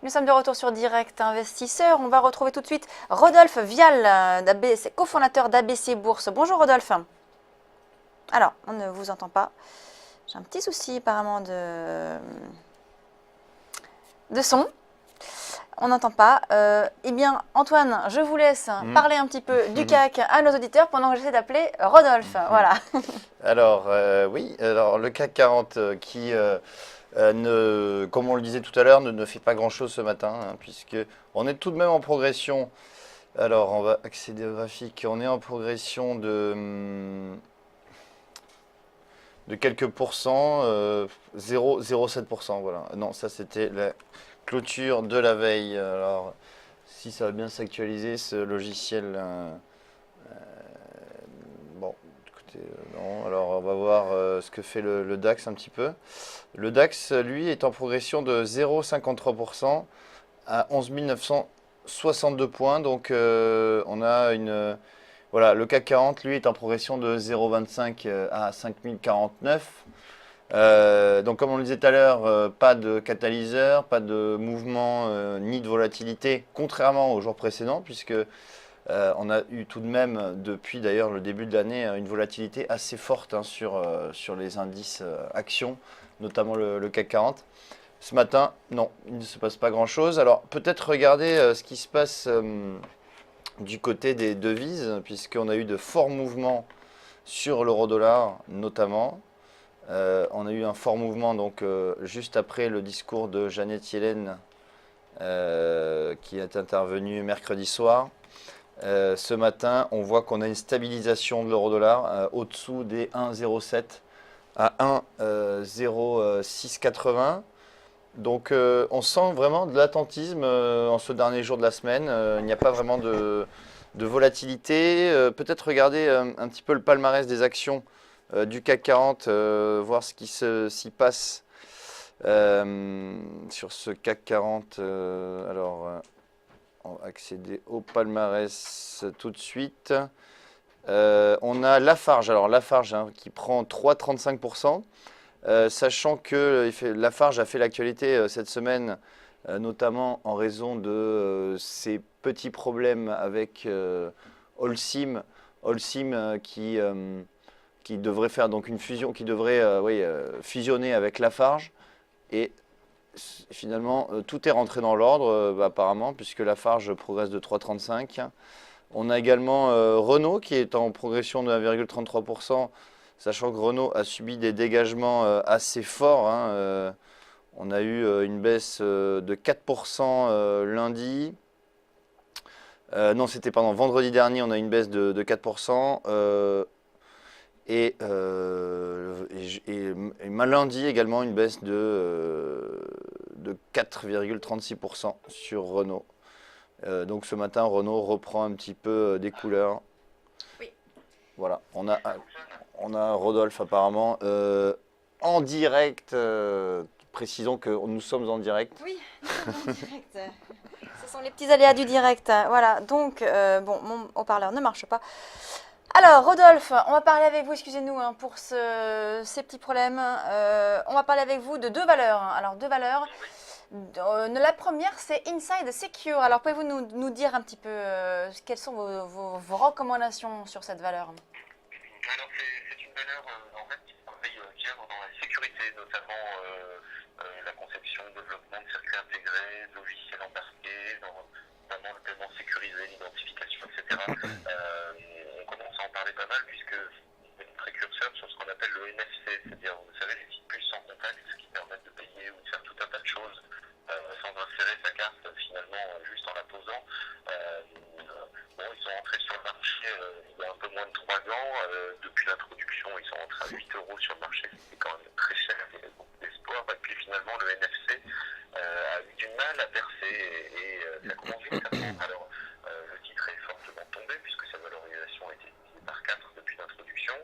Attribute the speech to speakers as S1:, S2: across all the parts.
S1: Nous sommes de retour sur Direct Investisseur. On va retrouver tout de suite Rodolphe Vial, cofondateur d'ABC Bourse. Bonjour Rodolphe. Alors, on ne vous entend pas. J'ai un petit souci apparemment de son. On n'entend pas. Eh bien, Antoine, je vous laisse parler un petit peu du CAC à nos auditeurs pendant que j'essaie d'appeler Rodolphe. Voilà.
S2: Alors, oui, alors le CAC 40 qui, comme on le disait tout à l'heure, ne fait pas grand-chose ce matin, hein, puisque on est tout de même en progression. Alors, on va accéder au graphique. On est en progression de quelques pourcents, 0,07%. Voilà. Non, ça c'était la clôture de la veille. Alors, si ça va bien s'actualiser, ce logiciel. Bon, écoutez, non. Alors, on va voir ce que fait le DAX un petit peu. Le DAX, lui, est en progression de 0,53% à 11 962 points. Donc, on a une. Voilà, le CAC 40, lui, est en progression de 0,25 à 5049. Donc, comme on le disait tout à l'heure, pas de catalyseur, pas de mouvement ni de volatilité, contrairement aux jours précédents, puisque on a eu tout de même, depuis d'ailleurs le début de l'année, une volatilité assez forte hein, sur les indices actions, notamment le CAC 40. Ce matin, non, il ne se passe pas grand-chose. Alors, peut-être regarder ce qui se passe du côté des devises, puisqu'on a eu de forts mouvements sur l'euro-dollar, notamment. On a eu un fort mouvement donc juste après le discours de Janet Yellen qui est intervenu mercredi soir. Ce matin, on voit qu'on a une stabilisation de l'euro-dollar au-dessous des 1,07 à 1,0680. Donc on sent vraiment de l'attentisme en ce dernier jour de la semaine. Il n'y a pas vraiment de volatilité. Peut-être regarder un petit peu le palmarès des actions du CAC 40, voir ce qui s'y passe sur ce CAC 40. On va accéder au palmarès tout de suite. On a Lafarge. Alors Lafarge hein, qui prend 3,35%. Sachant que Lafarge a fait l'actualité cette semaine, notamment en raison de ses petits problèmes avec Holcim. Holcim qui devrait faire donc une fusion, qui devrait fusionner avec Lafarge. Et finalement, tout est rentré dans l'ordre, apparemment, puisque Lafarge progresse de 3,35. On a également Renault qui est en progression de 1,33%. Sachant que Renault a subi des dégagements assez forts. Hein, on a eu une baisse de 4% lundi. Non, c'était vendredi dernier, on a eu une baisse de 4%. Et lundi également une baisse de 4,36% sur Renault. Donc ce matin, Renault reprend un petit peu des couleurs.
S1: Oui.
S2: Voilà, on a Rodolphe apparemment en direct. Précisons que nous sommes en direct.
S1: Oui, nous sommes en direct. Ce sont les petits aléas du direct. Voilà, donc, bon, mon haut-parleur ne marche pas. Alors, Rodolphe, on va parler avec vous, excusez-nous hein, pour ces petits problèmes. On va parler avec vous de deux valeurs. Alors, deux valeurs. La première, c'est Inside Secure. Alors, pouvez-vous nous dire un petit peu quelles sont vos recommandations sur cette valeur?
S3: Alors c'est une valeur en fait qui travaille bien dans la sécurité, notamment la conception, le développement de circuits intégrés, de logiciels embarqués, notamment le paiement sécurisé, l'identification, etc. On commence à en parler pas mal puisque c'est une précurseur sur ce qu'on appelle le NFC, c'est-à-dire vous savez les petites puces sans contact qui permettent de payer ou de faire tout un tas de choses sans insérer sa carte finalement juste en la posant. Bon, ils sont entrés sur le marché il y a un peu moins de 3 ans. Depuis l'introduction, ils sont rentrés à 8 euros sur le marché. C'était quand même très cher, il y avait beaucoup d'espoir. Et puis finalement, le NFC a eu du mal à percer et ça commence vite à prendre. Alors, le titre est fortement tombé puisque sa valorisation a été divisée par 4 depuis l'introduction.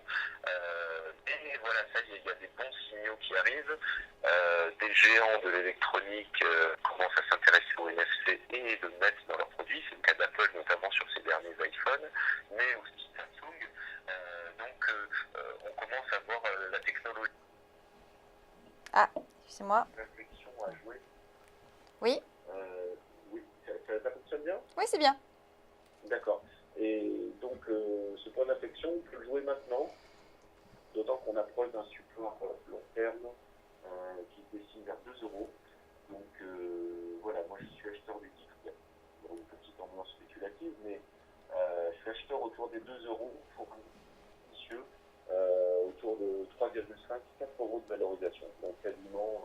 S3: Et voilà, ça y est, il y a des bons signaux qui arrivent. Des géants de l'électronique commencent à s'intéresser au NFC et de le mettre dans leurs produits. C'est le cas d'Apple, notamment sur ses derniers iPhones, mais aussi Samsung. Donc, on commence à voir la technologie.
S1: Ah, excusez-moi.
S3: Réflexion à jouer.
S1: Oui.
S3: fonctionne bien?
S1: Oui, c'est bien.
S3: D'accord. Et donc, ce point d'affection, on peut le jouer maintenant, d'autant qu'on approche d'un support long terme qui se dessine vers 2 euros. Donc, voilà, moi je suis acheteur des titres pour une petite ambiance spéculative, mais je suis acheteur autour des 2 euros pour un monsieur, autour de 3,5-4 euros de valorisation, donc quasiment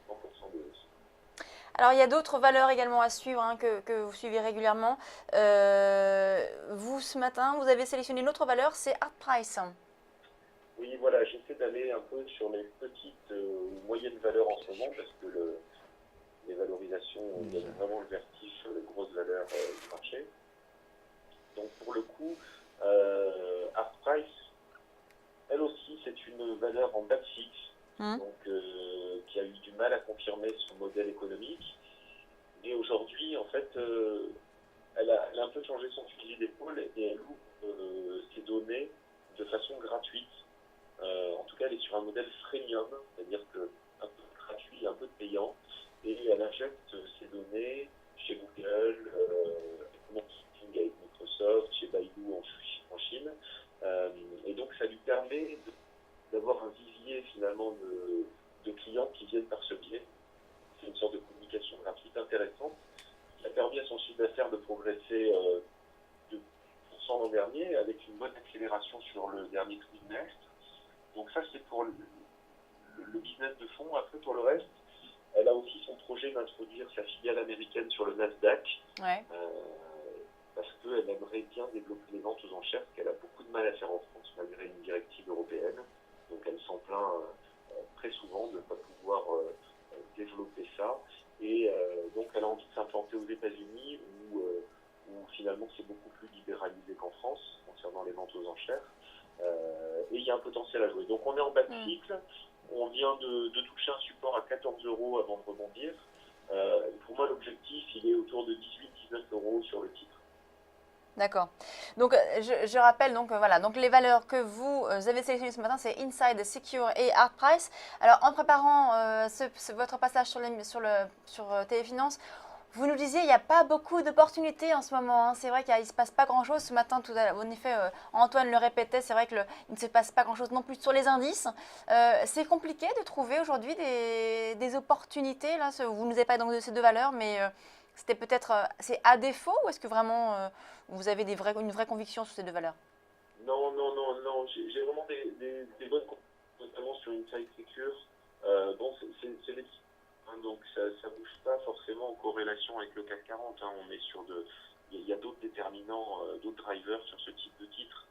S3: 100% de hausse.
S1: Alors, il y a d'autres valeurs également à suivre hein, que vous suivez régulièrement. Vous, ce matin, vous avez sélectionné une autre valeur, c'est Artprice.
S3: Oui, voilà, j'essaie d'aller un peu sur les petites ou moyennes valeurs en ce moment parce que les valorisations donnent vraiment le vertige sur les grosses valeurs du marché. Donc pour le coup, Artprice, elle aussi, c'est une valeur en back fixe, donc qui a eu du mal à confirmer son modèle économique. Et aujourd'hui, en fait, elle a un peu changé son fusil d'épaule et elle ouvre ses données de façon gratuite. En tout cas, elle est sur un modèle freemium, c'est-à-dire que un peu de gratuit, un peu de payant, et elle injecte ses données chez Google, avec Microsoft, chez Baidu en Chine, et donc ça lui permet d'avoir un vivier finalement de clients qui viennent par ce biais. C'est une sorte de communication gratuite intéressante qui a permis à son chiffre d'affaires de progresser de 10% l'an dernier avec une bonne accélération sur le dernier trimestre. Donc ça, c'est pour le business de fond. Après, pour le reste, elle a aussi son projet d'introduire sa filiale américaine sur le Nasdaq, parce qu'elle aimerait bien développer les ventes aux enchères, parce qu'elle a beaucoup de mal à faire en France, malgré une directive européenne. Donc elle s'en plaint très souvent de ne pas pouvoir développer ça. Et donc elle a envie de s'implanter aux États-Unis, où finalement c'est beaucoup plus libéralisé qu'en France, concernant les ventes aux enchères. Et il y a un potentiel à jouer. Donc on est en bas de cycle, on vient de toucher un support à 14 euros avant de rebondir. Pour moi, l'objectif, il est autour de 18-19 euros sur le titre.
S1: D'accord. Donc, je rappelle, donc, voilà, donc les valeurs que vous avez sélectionnées ce matin, c'est Inside, Secure et Artprice. Alors, en préparant votre passage sur Téléfinance, vous nous disiez, il n'y a pas beaucoup d'opportunités en ce moment. Hein. C'est vrai qu'il ne se passe pas grand-chose ce matin. Tout à l'heure. En effet, Antoine le répétait, c'est vrai qu'il ne se passe pas grand-chose non plus sur les indices. C'est compliqué de trouver aujourd'hui des opportunités. Là. Vous ne nous avez pas donc de ces deux valeurs, mais c'était peut-être c'est à défaut ou est-ce que vraiment vous avez une vraie conviction sur ces deux valeurs?
S3: Non. J'ai vraiment des bonnes convictions, notamment sur Inside Secure. Bon, c'est les donc ça ne bouge pas forcément en corrélation avec le CAC 40. Hein. On est sur il y a d'autres déterminants, d'autres drivers sur ce type de titre.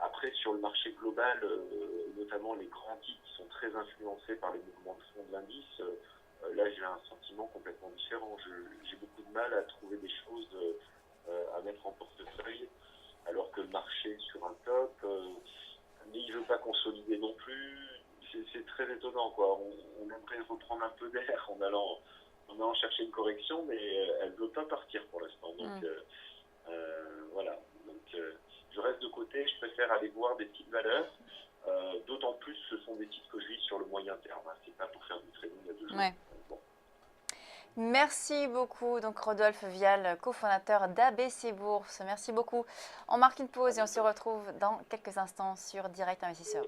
S3: Après, sur le marché global, notamment les grands titres sont très influencés par les mouvements de fond de l'indice. Là, j'ai un sentiment complètement différent. J'ai beaucoup de mal à trouver des choses à mettre en portefeuille, alors que le marché sur un top, mais il ne veut pas consolider non plus. C'est très étonnant, quoi. On aimerait reprendre un peu d'air en allant chercher une correction, mais elle ne veut pas partir pour l'instant. Donc voilà. Donc je reste de côté. Je préfère aller voir des petites valeurs. D'autant plus, ce sont des titres que je vis sur le moyen terme. Hein. C'est pas pour faire du trading à 2 jours. Bon.
S1: Merci beaucoup, donc Rodolphe Vial, cofondateur d'ABC Bourse. Merci beaucoup. On marque une pause et on se retrouve dans quelques instants sur Direct Investisseur.